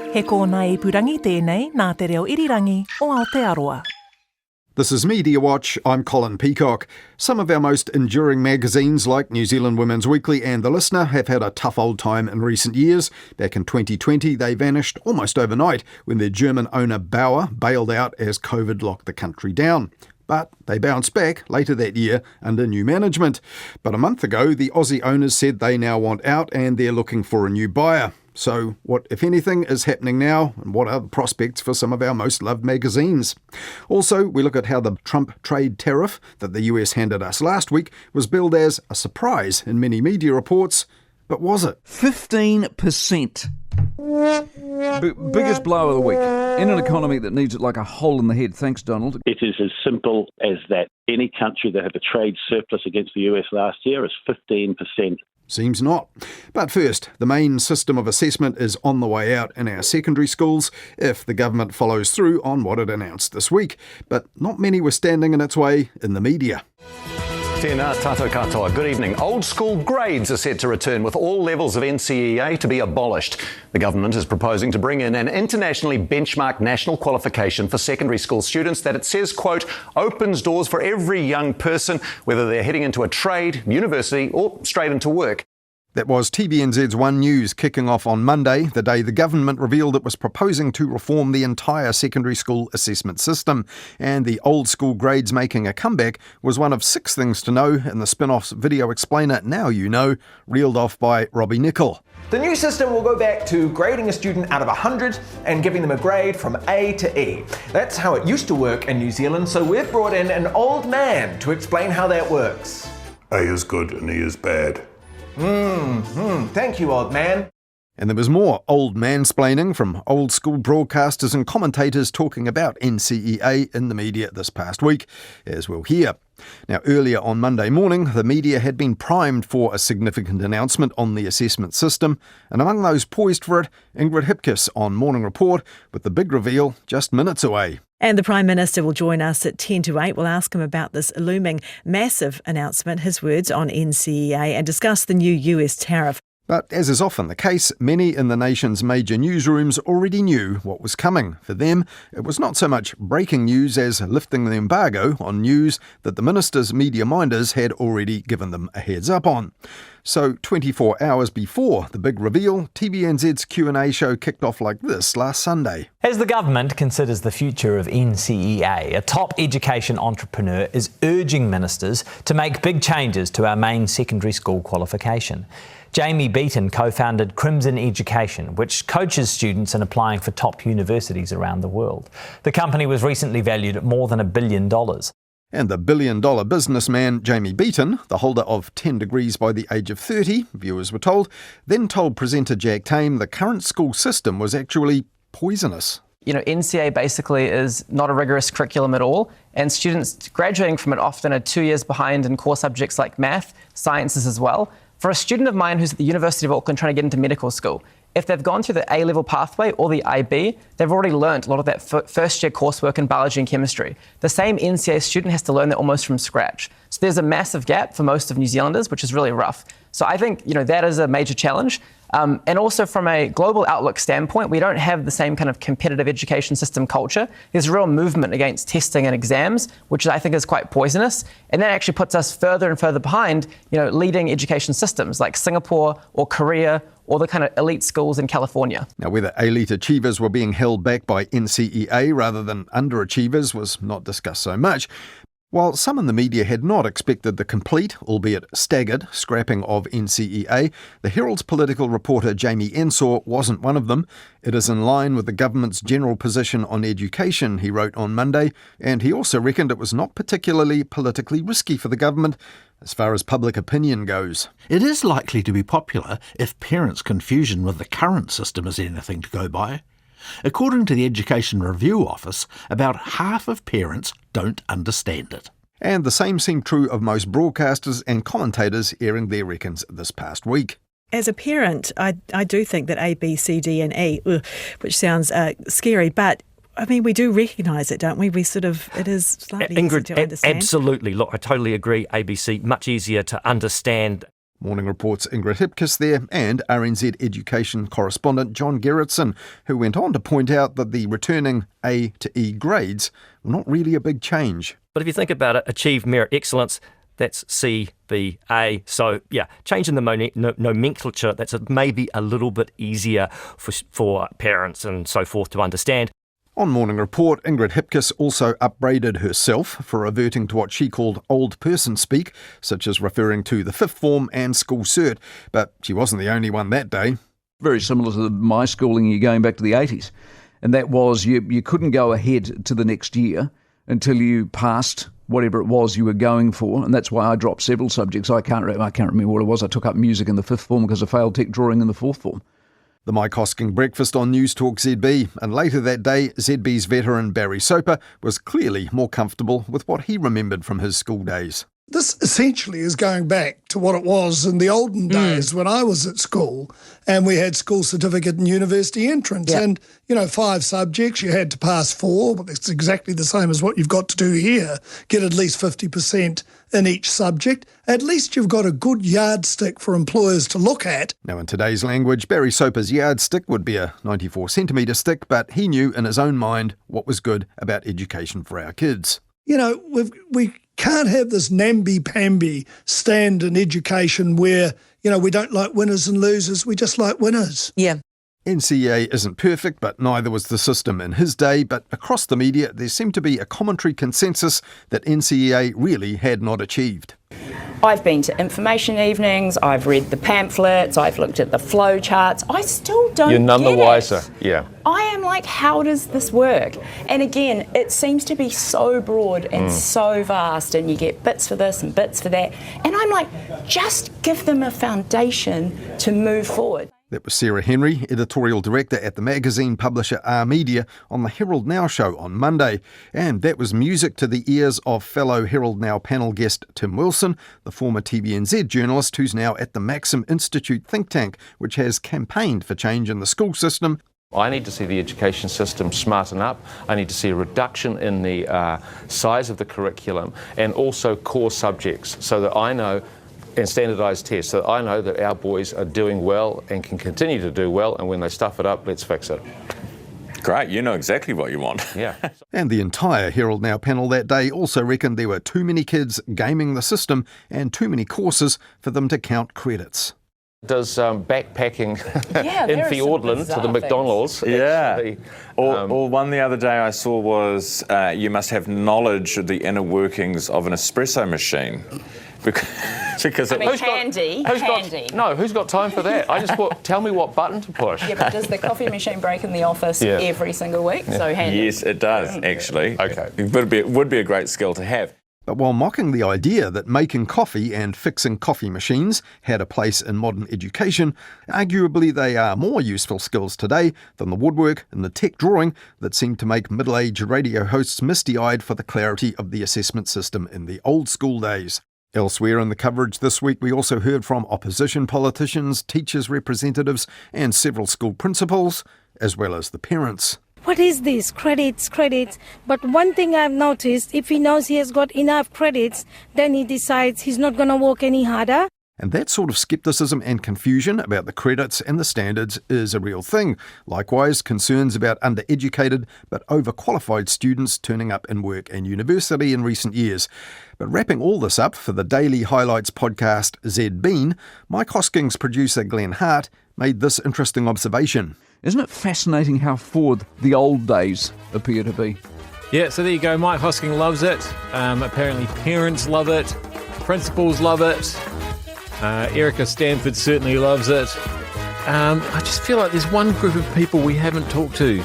He kōna ipurangi tēnei nā te reo irirangi o Aotearoa. This is Mediawatch. I'm Colin Peacock. Some of our most enduring magazines, like New Zealand Women's Weekly and The Listener, have had a tough old time in recent years. Back in 2020, they vanished almost overnight when their German owner Bauer bailed out as COVID locked the country down. But they bounced back later that year under new management. But a month ago, the Aussie owners said they now want out and they're looking for a new buyer. So what, if anything, is happening now, and what are the prospects for some of our most loved magazines? Also, we look at how the Trump trade tariff that the US handed us last week was billed as a surprise in many media reports. But was it? 15%. Biggest blow of the week. In an economy that needs it like a hole in the head. Thanks, Donald. It is as simple as that. Any country that had a trade surplus against the US last year is 15%. Seems not. But first, the main system of assessment is on the way out in our secondary schools if the government follows through on what it announced this week. But not many were standing in its way in the media. Tēnā tātou katoa. Good evening. Old school grades are set to return with all levels of NCEA to be abolished. The government is proposing to bring in an internationally benchmarked national qualification for secondary school students that it says, quote, opens doors for every young person, whether they're heading into a trade, university or straight into work. That was TVNZ's One News kicking off on Monday, the day the government revealed it was proposing to reform the entire secondary school assessment system. And the old school grades making a comeback was one of 6 things to know in the spin-off's video explainer Now You Know, reeled off by Robbie Nicol. The new system will go back to grading a student out of 100 and giving them a grade from A to E. That's how it used to work in New Zealand, so we've brought in an old man to explain how that works. A is good and E is bad. Thank you, old man. And there was more old mansplaining from old school broadcasters and commentators talking about NCEA in the media this past week, as we'll hear. Now, earlier on Monday morning, the media had been primed for a significant announcement on the assessment system, and among those poised for it, Ingrid Hipkiss on Morning Report, with the big reveal just minutes away. And the Prime Minister will join us at 10 to 8. We'll ask him about this looming massive announcement, his words on NCEA, and discuss the new US tariff. But as is often the case, many in the nation's major newsrooms already knew what was coming. For them, it was not so much breaking news as lifting the embargo on news that the minister's media minders had already given them a heads up on. So 24 hours before the big reveal, TVNZ's Q&A show kicked off like this last Sunday. As the government considers the future of NCEA, a top education entrepreneur is urging ministers to make big changes to our main secondary school qualification. Jamie Beaton co-founded Crimson Education, which coaches students in applying for top universities around the world. The company was recently valued at more than $1 billion. And the billion-dollar businessman Jamie Beaton, the holder of 10 degrees by the age of 30, viewers were told, then told presenter Jack Tame the current school system was actually poisonous. You know, NCEA basically is not a rigorous curriculum at all, and students graduating from it often are 2 years behind in core subjects like math, sciences as well. For a student of mine who's at the University of Auckland trying to get into medical school, if they've gone through the A-level pathway or the IB, they've already learnt a lot of that first-year coursework in biology and chemistry. The same NCEA student has to learn that almost from scratch. So there's a massive gap for most of New Zealanders, which is really rough. So I think, that is a major challenge. And also from a global outlook standpoint, we don't have the same kind of competitive education system culture. There's a real movement against testing and exams, which I think is quite poisonous. And that actually puts us further and further behind, leading education systems like Singapore or Korea or the kind of elite schools in California. Now, whether elite achievers were being held back by NCEA rather than underachievers was not discussed so much. While some in the media had not expected the complete, albeit staggered, scrapping of NCEA, the Herald's political reporter Jamie Ensor wasn't one of them. It is in line with the government's general position on education, he wrote on Monday, and he also reckoned it was not particularly politically risky for the government as far as public opinion goes. It is likely to be popular if parents' confusion with the current system is anything to go by. According to the Education Review Office, about half of parents don't understand it. And the same seemed true of most broadcasters and commentators airing their reckons this past week. As a parent, I do think that A, B, C, D and E, which sounds scary, but I mean, we do recognise it, don't we? It is slightly easier to understand. Absolutely. Look, I totally agree, ABC, much easier to understand. Morning Report's Ingrid Hipkiss there, and RNZ education correspondent John Gerritsen, who went on to point out that the returning A to E grades were not really a big change. But if you think about it, achieve merit excellence, that's C, B, A. So, yeah, changing the nomenclature, that's maybe a little bit easier for parents and so forth to understand. On Morning Report, Ingrid Hipkiss also upbraided herself for reverting to what she called old person speak, such as referring to the fifth form and school cert, but she wasn't the only one that day. Very similar to my schooling, you're going back to the 80s. And that was you couldn't go ahead to the next year until you passed whatever it was you were going for, and that's why I dropped several subjects. I can't remember what it was. I took up music in the fifth form because I failed tech drawing in the fourth form. The Mike Hosking breakfast on News Talk ZB, and later that day, ZB's veteran Barry Soper was clearly more comfortable with what he remembered from his school days. This essentially is going back to what it was in the olden days when I was at school and we had school certificate and university entrance. Yep. And, 5 subjects, you had to pass 4, but it's exactly the same as what you've got to do here. Get at least 50% in each subject. At least you've got a good yardstick for employers to look at. Now, in today's language, Barry Soper's yardstick would be a 94-centimetre stick, but he knew in his own mind what was good about education for our kids. We can't have this namby-pamby stand in education where, we don't like winners and losers, we just like winners. Yeah. NCEA isn't perfect, but neither was the system in his day, but across the media there seemed to be a commentary consensus that NCEA really had not achieved. I've been to information evenings, I've read the pamphlets, I've looked at the flow charts. I still don't You're none the get wiser, it. yeah. I am like, how does this work? And again, it seems to be so broad and so vast, and you get bits for this and bits for that. And I'm like, just give them a foundation to move forward. That was Sarah Henry, editorial director at the magazine publisher R Media, on the Herald Now show on Monday. And that was music to the ears of fellow Herald Now panel guest Tim Wilson, the former TVNZ journalist who's now at the Maxim Institute think tank, which has campaigned for change in the school system. I need to see the education system smarten up. I need to see a reduction in the size of the curriculum and also core subjects so that I know, and standardised tests, so that I know that our boys are doing well and can continue to do well, and when they stuff it up, let's fix it. Great, you know exactly what you want. Yeah. And the entire Herald Now panel that day also reckoned there were too many kids gaming the system and too many courses for them to count credits. Does backpacking in Fiordland to the McDonald's? Yeah. Actually, or one the other day I saw was you must have knowledge of the inner workings of an espresso machine. Because handy. Who's got time for that? I just thought, tell me what button to push. Yeah, but does the coffee machine break in the office every single week? Yeah. So handy. Yes, it does, actually. Okay. It would be a great skill to have. But while mocking the idea that making coffee and fixing coffee machines had a place in modern education, arguably they are more useful skills today than the woodwork and the tech drawing that seemed to make middle-aged radio hosts misty-eyed for the clarity of the assessment system in the old school days. Elsewhere in the coverage this week, we also heard from opposition politicians, teachers' representatives and several school principals, as well as the parents. What is this? Credits. But one thing I've noticed, if he knows he has got enough credits, then he decides he's not going to work any harder. And that sort of scepticism and confusion about the credits and the standards is a real thing. Likewise, concerns about undereducated but overqualified students turning up in work and university in recent years. But wrapping all this up for the Daily Highlights podcast ZBeen, Mike Hosking's producer Glenn Hart made this interesting observation. Isn't it fascinating how forward the old days appear to be? Yeah, so there you go. Mike Hosking loves it. Apparently parents love it. Principals love it. Erica Stanford certainly loves it. I just feel like there's one group of people we haven't talked to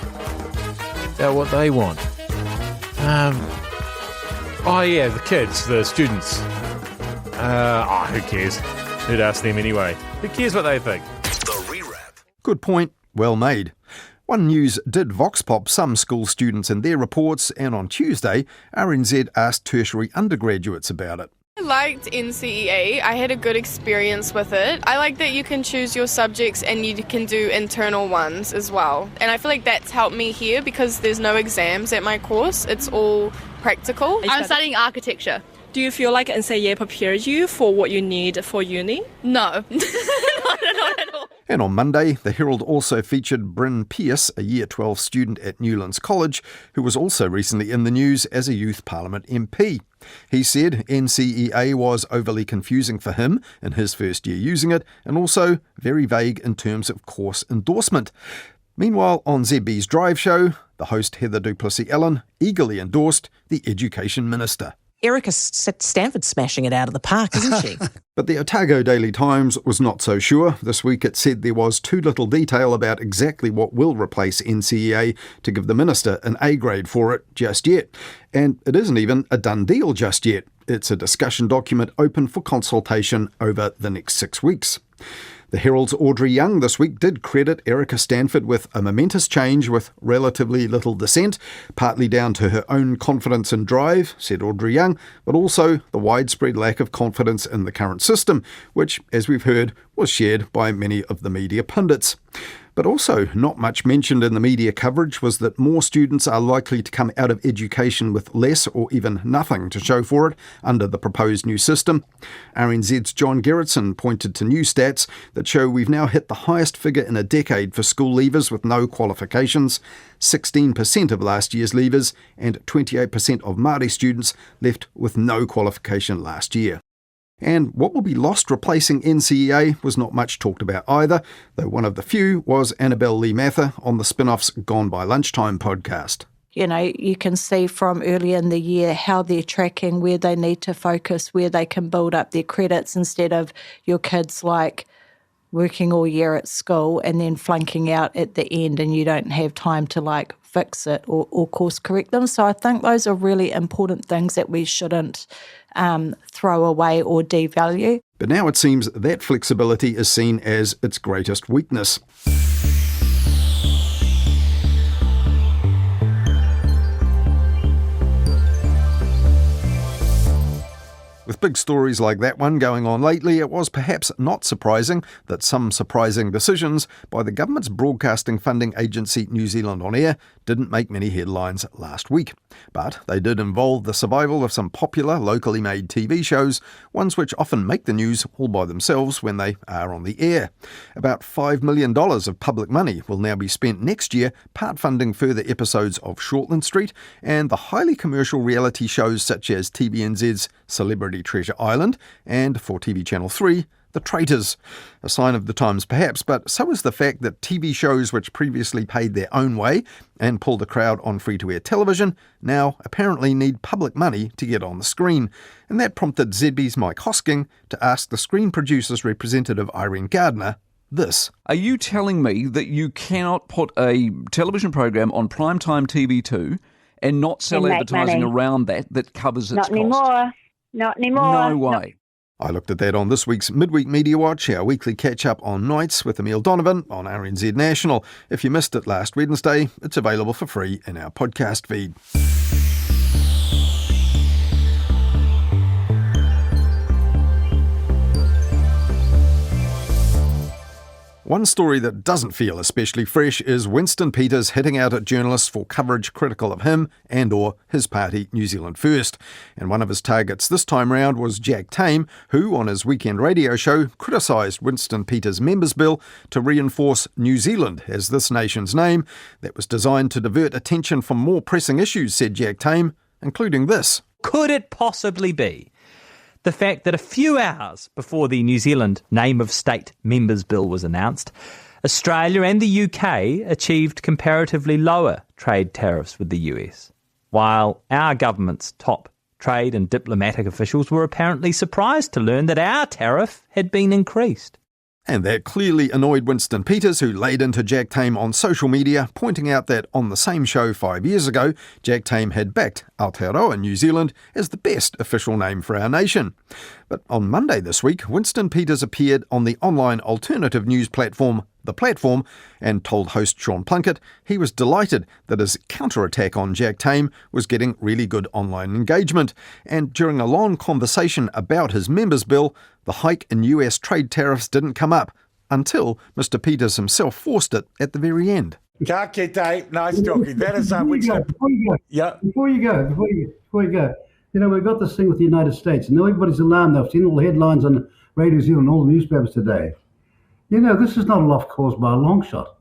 about what they want. The kids, the students. Who cares? Who'd ask them anyway? Who cares what they think? The rewrap. Good point. Well made. One News did vox pop some school students in their reports, and on Tuesday, RNZ asked tertiary undergraduates about it. I liked NCEA. I had a good experience with it. I like that you can choose your subjects and you can do internal ones as well. And I feel like that's helped me here because there's no exams at my course. It's all practical. I'm studying architecture. Do you feel like NCEA prepared you for what you need for uni? No, not at all. And on Monday, the Herald also featured Bryn Pearce, a Year 12 student at Newlands College, who was also recently in the news as a Youth Parliament MP. He said NCEA was overly confusing for him in his first year using it, and also very vague in terms of course endorsement. Meanwhile, on ZB's Drive Show, the host Heather Duplessis-Allen eagerly endorsed the Education Minister. Erica Stanford's smashing it out of the park, isn't she? But the Otago Daily Times was not so sure. This week it said there was too little detail about exactly what will replace NCEA to give the minister an A grade for it just yet. And it isn't even a done deal just yet. It's a discussion document open for consultation over the next 6 weeks. The Herald's Audrey Young this week did credit Erica Stanford with a momentous change with relatively little dissent, partly down to her own confidence and drive, said Audrey Young, but also the widespread lack of confidence in the current system, which, as we've heard, was shared by many of the media pundits. But also not much mentioned in the media coverage was that more students are likely to come out of education with less or even nothing to show for it under the proposed new system. RNZ's John Gerritsen pointed to new stats that show we've now hit the highest figure in a decade for school leavers with no qualifications. 16% of last year's leavers and 28% of Māori students left with no qualification last year. And what will be lost replacing NCEA was not much talked about either, though one of the few was Annabelle Lee Mather on the Spin-Off's Gone by Lunchtime podcast. You know, you can see from early in the year how they're tracking, where they need to focus, where they can build up their credits instead of your kids like working all year at school and then flunking out at the end and you don't have time to like fix it or course correct them. So I think those are really important things that we shouldn't throw away or devalue. But now it seems that flexibility is seen as its greatest weakness. With big stories like that one going on lately, it was perhaps not surprising that some surprising decisions by the government's broadcasting funding agency New Zealand On Air didn't make many headlines last week. But they did involve the survival of some popular locally made TV shows, ones which often make the news all by themselves when they are on the air. About $5 million of public money will now be spent next year part funding further episodes of Shortland Street and the highly commercial reality shows such as TVNZ's Celebrity Treasure Island and, for TV Channel 3, The Traitors. A sign of the times perhaps, but so is the fact that TV shows which previously paid their own way and pulled a crowd on free-to-air television now apparently need public money to get on the screen. And that prompted ZB's Mike Hosking to ask the Screen Producers representative Irene Gardner this. Are you telling me that you cannot put a television program on primetime TV2 and not sell advertising around that covers its cost? Not anymore. No way. I looked at that on this week's Midweek Media Watch, our weekly catch-up on nights with Emile Donovan on RNZ National. If you missed it last Wednesday, it's available for free in our podcast feed. One story that doesn't feel especially fresh is Winston Peters hitting out at journalists for coverage critical of him and or his party New Zealand First. And one of his targets this time round was Jack Tame, who on his weekend radio show criticised Winston Peters' members' bill to reinforce New Zealand as this nation's name that was designed to divert attention from more pressing issues, said Jack Tame, including this. Could it possibly be the fact that a few hours before the New Zealand Name of State Members Bill was announced, Australia and the UK achieved comparatively lower trade tariffs with the US, while our government's top trade and diplomatic officials were apparently surprised to learn that our tariff had been increased? And that clearly annoyed Winston Peters, who laid into Jack Tame on social media, pointing out that on the same show 5 years ago, Jack Tame had backed Aotearoa New Zealand as the best official name for our nation. But on Monday this week, Winston Peters appeared on the online alternative news platform The Platform and told host Sean Plunkett he was delighted that his counterattack on Jack Tame was getting really good online engagement. And during a long conversation about his members' bill, the hike in US trade tariffs didn't come up until Mr. Peters himself forced it at the very end. Ka kite, nice talking. That is Before you go, You know, we've got this thing with the United States, and now everybody's alarmed. I've seen all the headlines on Radio New Zealand, all the newspapers today. You know, this is not a loss caused by a long shot.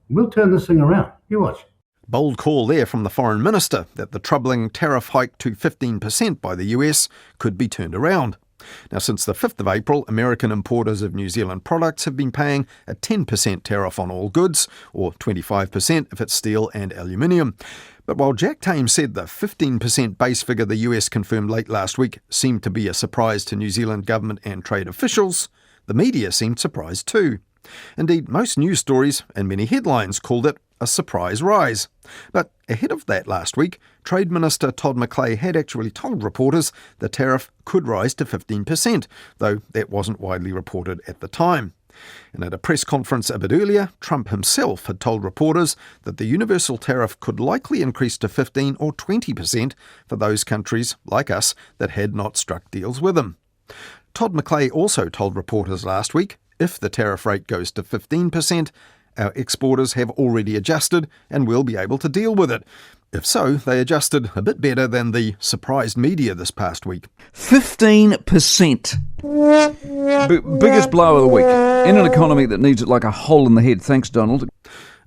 We'll turn this thing around. You watch. Bold call there from the Foreign Minister that the troubling tariff hike to 15% by the US could be turned around. Now, since the 5th of April, American importers of New Zealand products have been paying a 10% tariff on all goods, or 25% if it's steel and aluminium. But while Jack Tame said the 15% base figure the US confirmed late last week seemed to be a surprise to New Zealand government and trade officials, the media seemed surprised too. Indeed, most news stories and many headlines called it a surprise rise. But ahead of that last week, Trade Minister Todd McClay had actually told reporters the tariff could rise to 15%, though that wasn't widely reported at the time. And at a press conference a bit earlier, Trump himself had told reporters that the universal tariff could likely increase to 15 or 20% for those countries, like us, that had not struck deals with him. Todd McClay also told reporters last week, if the tariff rate goes to 15%, our exporters have already adjusted and will be able to deal with it. If so, they adjusted a bit better than the surprised media this past week. 15%. Biggest blow of the week. In an economy that needs it like a hole in the head. Thanks, Donald.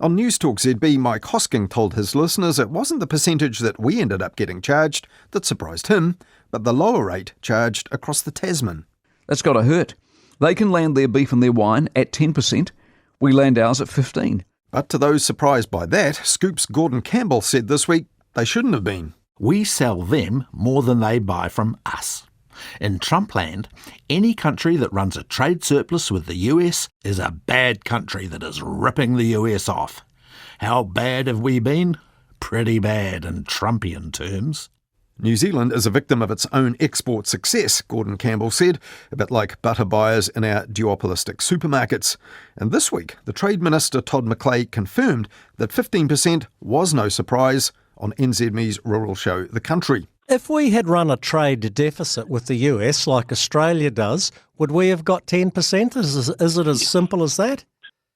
On News Talk ZB, Mike Hosking told his listeners it wasn't the percentage that we ended up getting charged that surprised him, but the lower rate charged across the Tasman. That's got to hurt. They can land their beef and their wine at 10%. We land ours at 15%. But to those surprised by that, Scoop's Gordon Campbell said this week they shouldn't have been. We sell them more than they buy from us. In Trumpland, any country that runs a trade surplus with the US is a bad country that is ripping the US off. How bad have we been? Pretty bad in Trumpian terms. New Zealand is a victim of its own export success, Gordon Campbell said, a bit like butter buyers in our duopolistic supermarkets. And this week, the Trade Minister Todd McClay confirmed that 15% was no surprise on NZME's rural show The Country. If we had run a trade deficit with the US like Australia does, would we have got 10%? Is it as simple as that?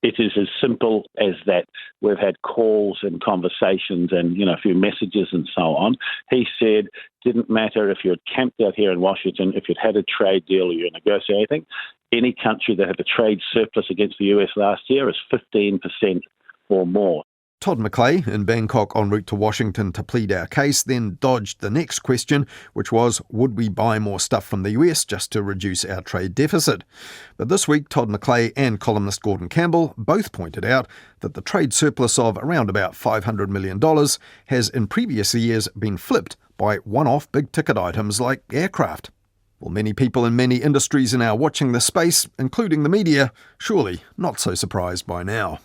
It is as simple as that. We've had calls and conversations and, a few messages and so on. He said, didn't matter if you'd camped out here in Washington, if you'd had a trade deal or you're negotiating, any country that had a trade surplus against the US last year is 15% or more. Todd McClay, in Bangkok en route to Washington to plead our case, then dodged the next question, which was, would we buy more stuff from the US just to reduce our trade deficit? But this week, Todd McClay and columnist Gordon Campbell both pointed out that the trade surplus of around about $500 million has in previous years been flipped by one-off big-ticket items like aircraft. Well, many people in many industries are now watching this space, including the media, surely not so surprised by now.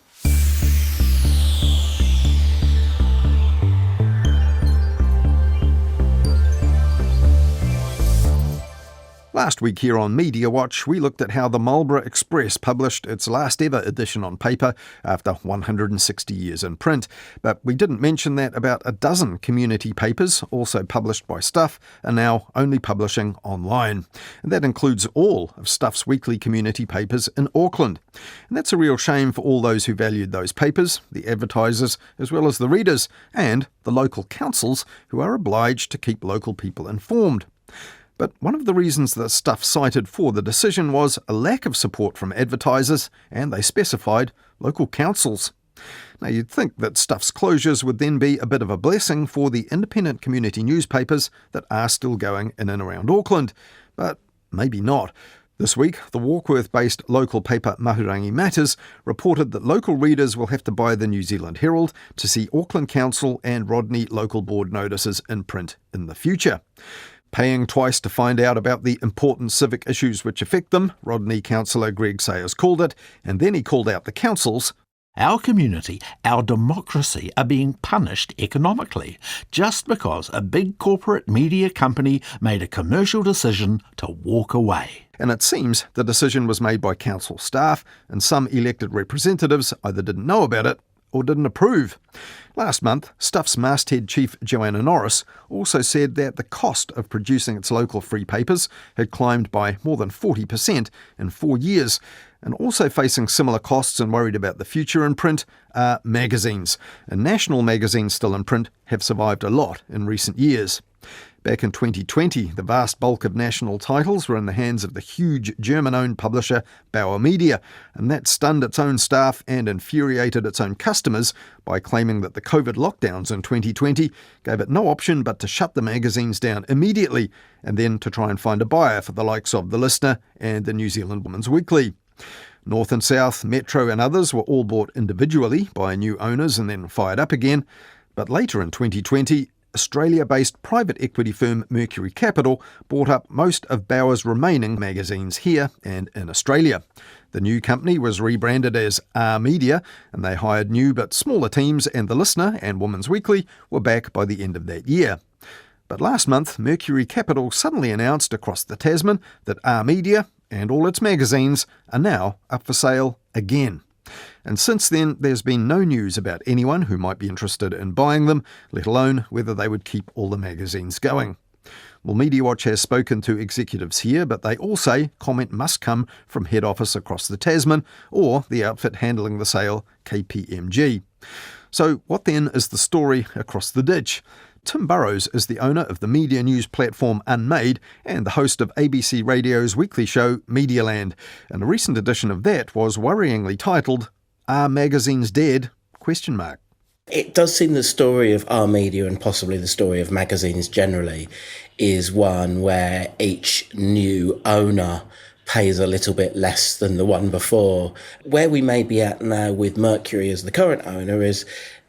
Last week here on Mediawatch, we looked at how the Marlborough Express published its last ever edition on paper after 160 years in print. But we didn't mention that about a dozen community papers, also published by Stuff, are now only publishing online. And that includes all of Stuff's weekly community papers in Auckland. And that's a real shame for all those who valued those papers, the advertisers, as well as the readers, and the local councils who are obliged to keep local people informed. But one of the reasons that Stuff cited for the decision was a lack of support from advertisers, and they specified local councils. Now, you'd think that Stuff's closures would then be a bit of a blessing for the independent community newspapers that are still going in and around Auckland, but maybe not. This week, the Warkworth-based local paper Mahurangi Matters reported that local readers will have to buy the New Zealand Herald to see Auckland Council and Rodney local board notices in print in the future. Paying twice to find out about the important civic issues which affect them, Rodney councillor Greg Sayers called it, and then he called out the councils. Our community, our democracy are being punished economically just because a big corporate media company made a commercial decision to walk away. And it seems the decision was made by council staff, and some elected representatives either didn't know about it or didn't approve. Last month, Stuff's masthead chief Joanna Norris also said that the cost of producing its local free papers had climbed by more than 40% in 4 years, and also facing similar costs and worried about the future in print are magazines. And national magazines still in print have survived a lot in recent years. Back in 2020, the vast bulk of national titles were in the hands of the huge German-owned publisher Bauer Media, and that stunned its own staff and infuriated its own customers by claiming that the COVID lockdowns in 2020 gave it no option but to shut the magazines down immediately and then to try and find a buyer for the likes of The Listener and the New Zealand Women's Weekly. North and South, Metro and others were all bought individually by new owners and then fired up again. But later in 2020, Australia-based private equity firm Mercury Capital bought up most of Bauer's remaining magazines here and in Australia. The new company was rebranded as R Media, and they hired new but smaller teams, and The Listener and Women's Weekly were back by the end of that year. But last month, Mercury Capital suddenly announced across the Tasman that R Media and all its magazines are now up for sale again. And since then, there's been no news about anyone who might be interested in buying them, let alone whether they would keep all the magazines going. Well, Mediawatch has spoken to executives here, but they all say comment must come from head office across the Tasman or the outfit handling the sale, KPMG. So what then is the story across the ditch? Tim Burrows is the owner of the media news platform Unmade and the host of ABC Radio's weekly show Medialand. And a recent edition of that was worryingly titled, Are Magazines Dead? ? It does seem the story of our media and possibly the story of magazines generally is one where each new owner pays a little bit less than the one before. Where we may be at now with Mercury as the current owner is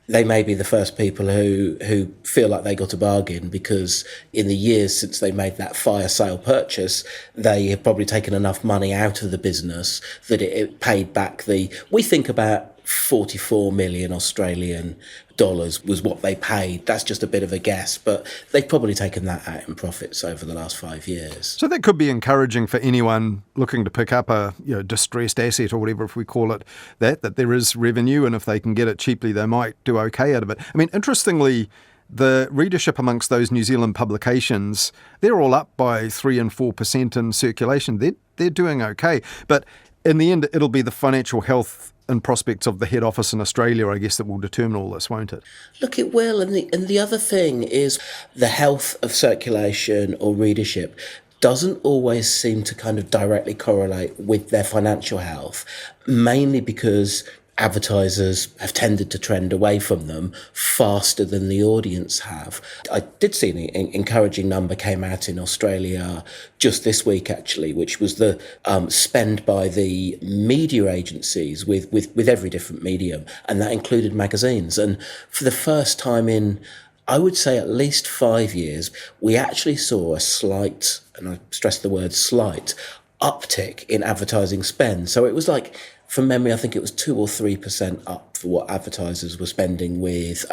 they may be the first people who feel like they got a bargain, because in the years since they made that fire sale purchase, they have probably taken enough money out of the business that it paid back we think about 44 million Australian dollars was what they paid. That's just a bit of a guess, but they've probably taken that out in profits over the last 5 years. So that could be encouraging for anyone looking to pick up a distressed asset or whatever, if we call it that there is revenue, and if they can get it cheaply, they might do okay out of it. I mean, interestingly, the readership amongst those New Zealand publications, they're all up by 3 and 4% in circulation. They're doing okay. But in the end, it'll be the financial health and prospects of the head office in Australia, I guess, that will determine all this, won't it? Look, it will. And the other thing is the health of circulation or readership doesn't always seem to kind of directly correlate with their financial health, mainly because advertisers have tended to trend away from them faster than the audience have. I did see an encouraging number came out in Australia just this week, actually, which was the spend by the media agencies with every different medium, and that included magazines. And for the first time in, I would say, at least 5 years, we actually saw a slight, and I stress the word slight, uptick in advertising spend. So it was like, from memory, I think it was 2 or 3% up for what advertisers were spending with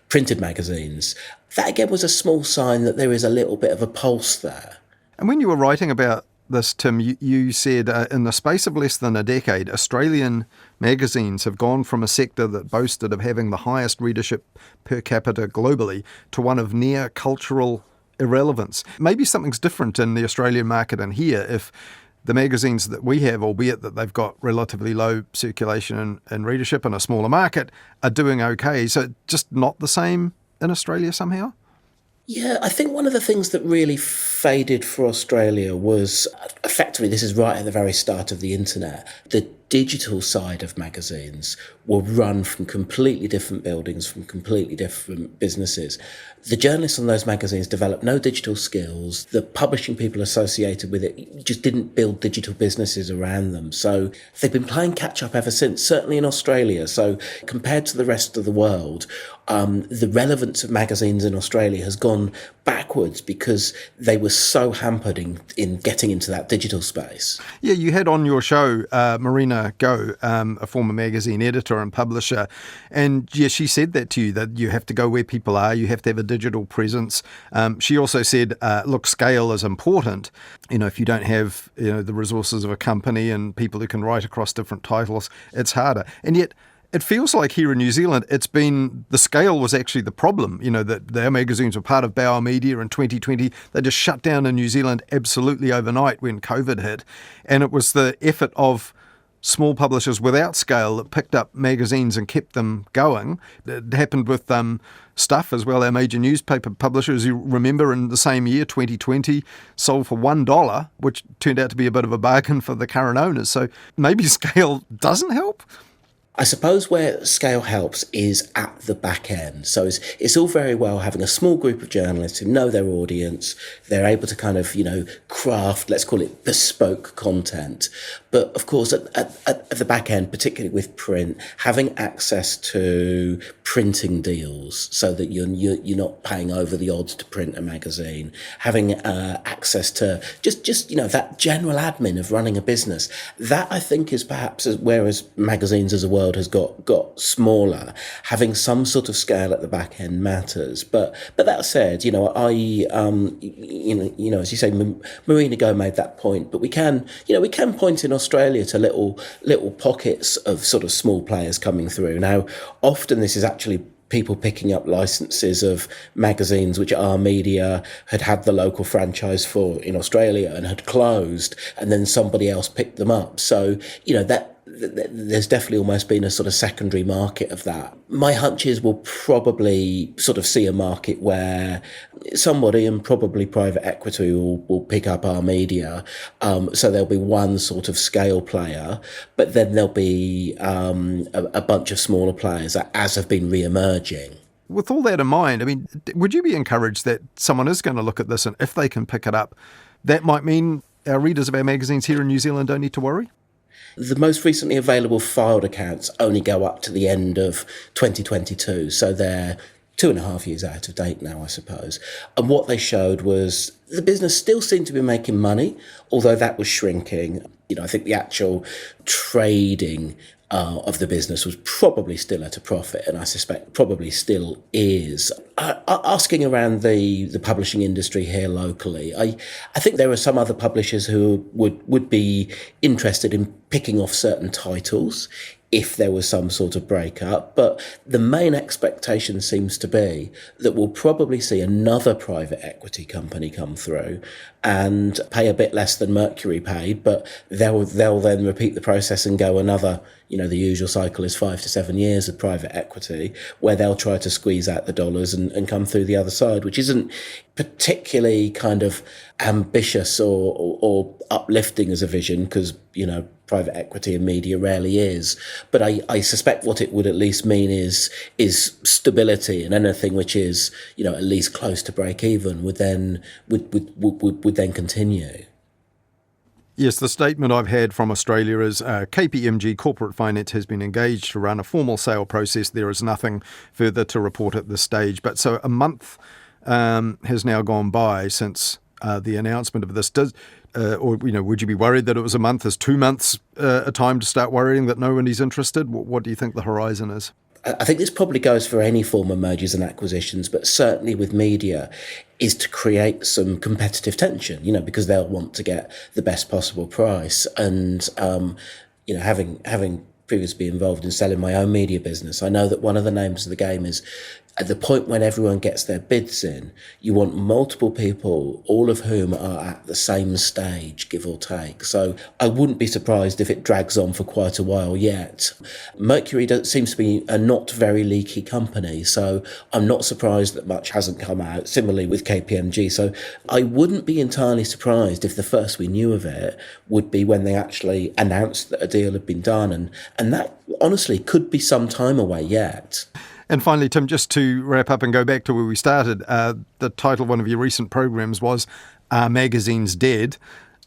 printed magazines. That again was a small sign that there is a little bit of a pulse there. And when you were writing about this, Tim, you said in the space of less than a decade, Australian magazines have gone from a sector that boasted of having the highest readership per capita globally to one of near cultural irrelevance. Maybe something's different in the Australian market and here if the magazines that we have, albeit that they've got relatively low circulation and readership in a smaller market, are doing okay. So just not the same in Australia somehow? Yeah, I think one of the things that really faded for Australia was, effectively, this is right at the very start of the internet, the digital side of magazines were run from completely different buildings, from completely different businesses. The journalists on those magazines developed no digital skills. The publishing people associated with it just didn't build digital businesses around them. So they've been playing catch up ever since, certainly in Australia. So compared to the rest of the world, the relevance of magazines in Australia has gone backwards because they were so hampered in getting into that digital space. Yeah, you had on your show Marina Go, a former magazine editor and publisher, and yeah, she said that to you, that you have to go where people are, you have to have a digital presence. She also said, look, scale is important. You know, if you don't have the resources of a company and people who can write across different titles, it's harder. And yet, it feels like here in New Zealand, the scale was actually the problem. You know, that their magazines were part of Bauer Media in 2020. They just shut down in New Zealand absolutely overnight when COVID hit. And it was the effort of small publishers without scale that picked up magazines and kept them going. It happened with Stuff as well, our major newspaper publisher, as you remember, in the same year, 2020, sold for $1, which turned out to be a bit of a bargain for the current owners. So maybe scale doesn't help? I suppose where scale helps is at the back end. So it's all very well having a small group of journalists who know their audience. They're able to kind of, craft, let's call it bespoke content. But of course, at the back end, particularly with print, having access to printing deals so that you're not paying over the odds to print a magazine, having access to just that general admin of running a business, that I think is perhaps whereas magazines as a world has got smaller, having some sort of scale at the back end matters. But that said, as you say, Marina Go made that point, but we can point in Australia to little pockets of sort of small players coming through. Now, often this is actually people picking up licenses of magazines which our media had the local franchise for in Australia and had closed, and then somebody else picked them up. So, there's definitely almost been a sort of secondary market of that. My hunch is we'll probably sort of see a market where somebody, and probably private equity, will pick up our media. So there'll be one sort of scale player, but then there'll be a bunch of smaller players as have been re-emerging. With all that in mind, I mean, would you be encouraged that someone is going to look at this, and if they can pick it up, that might mean our readers of our magazines here in New Zealand don't need to worry? The most recently available filed accounts only go up to the end of 2022, so they're 2.5 years out of date now, I suppose. And what they showed was the business still seemed to be making money, although that was shrinking. I think the actual trading of the business was probably still at a profit, and I suspect probably still is. Asking around the publishing industry here locally, I think there are some other publishers who would be interested in picking off certain titles if there was some sort of breakup. But the main expectation seems to be that we'll probably see another private equity company come through and pay a bit less than Mercury paid, but they'll then repeat the process and go another, the usual cycle is 5 to 7 years of private equity, where they'll try to squeeze out the dollars and come through the other side, which isn't particularly kind of ambitious or uplifting as a vision, because, private equity and media rarely is. But I suspect what it would at least mean is stability, and anything which is, at least close to break even would then continue. Yes, the statement I've had from Australia is KPMG Corporate Finance has been engaged to run a formal sale process. There is nothing further to report at this stage. But so a month has now gone by since the announcement of this. Would you be worried that it was a month? Is 2 months a time to start worrying that nobody's interested? What do you think the horizon is? I think this probably goes for any form of mergers and acquisitions, but certainly with media, is to create some competitive tension, because they'll want to get the best possible price. And, having previously been involved in selling my own media business, I know that one of the names of the game is, at the point when everyone gets their bids in, you want multiple people, all of whom are at the same stage, give or take. So I wouldn't be surprised if it drags on for quite a while yet. Mercury seems to be a not very leaky company, so I'm not surprised that much hasn't come out. Similarly with KPMG. So I wouldn't be entirely surprised if the first we knew of it would be when they actually announced that a deal had been done. And that honestly could be some time away yet. And finally, Tim, just to wrap up and go back to where we started, the title of one of your recent programs was Are Magazines Dead?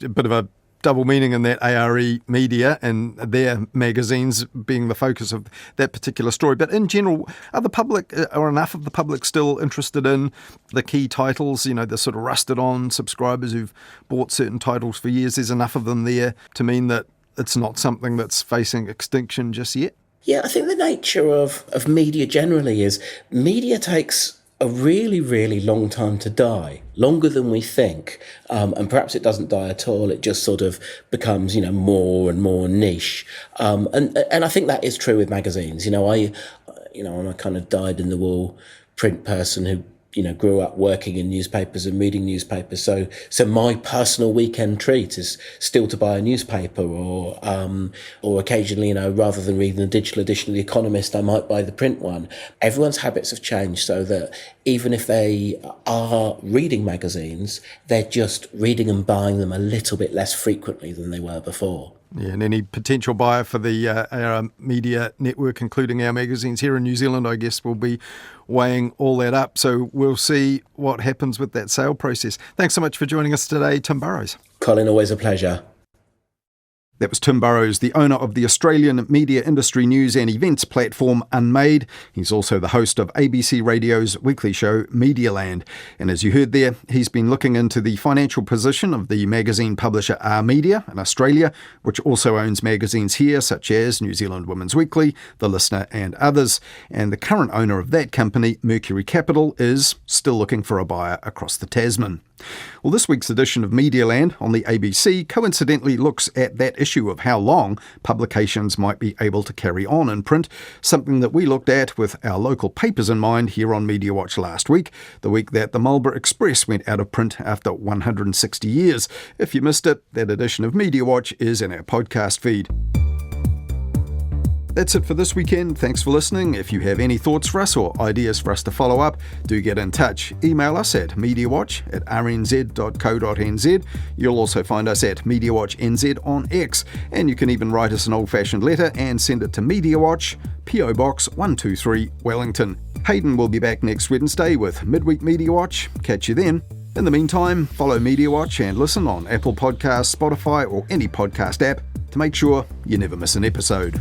A bit of a double meaning in that, ARE Media and their magazines being the focus of that particular story. But in general, are enough of the public still interested in the key titles, the sort of rusted on subscribers who've bought certain titles for years? There's enough of them there to mean that it's not something that's facing extinction just yet? Yeah, I think the nature of media generally is media takes a really, really long time to die, longer than we think. And perhaps it doesn't die at all. It just sort of becomes, more and more niche. And I think that is true with magazines. I'm a kind of dyed-in-the-wool print person who grew up working in newspapers and reading newspapers. So my personal weekend treat is still to buy a newspaper, or occasionally, rather than reading the digital edition of The Economist, I might buy the print one. Everyone's habits have changed so that even if they are reading magazines, they're just reading and buying them a little bit less frequently than they were before. Yeah, and any potential buyer for our media network, including our magazines here in New Zealand, I guess will be weighing all that up. So we'll see what happens with that sale process. Thanks so much for joining us today, Tim Burrows. Colin, always a pleasure. That was Tim Burrows, the owner of the Australian media industry news and events platform Unmade. He's also the host of ABC Radio's weekly show Medialand. And as you heard there, he's been looking into the financial position of the magazine publisher R Media in Australia, which also owns magazines here such as New Zealand Women's Weekly, The Listener and others. And the current owner of that company, Mercury Capital, is still looking for a buyer across the Tasman. Well, this week's edition of Medialand on the ABC coincidentally looks at that issue of how long publications might be able to carry on in print, something that we looked at with our local papers in mind here on Mediawatch last week, the week that the Marlborough Express went out of print after 160 years. If you missed it, that edition of Mediawatch is in our podcast feed. That's it for this weekend. Thanks for listening. If you have any thoughts for us or ideas for us to follow up, do get in touch. Email us at mediawatch@rnz.co.nz. You'll also find us at MediawatchNZ on X, and you can even write us an old-fashioned letter and send it to Mediawatch, PO Box 123, Wellington. Hayden will be back next Wednesday with Midweek Mediawatch. Catch you then. In the meantime, follow Mediawatch and listen on Apple Podcasts, Spotify, or any podcast app to make sure you never miss an episode.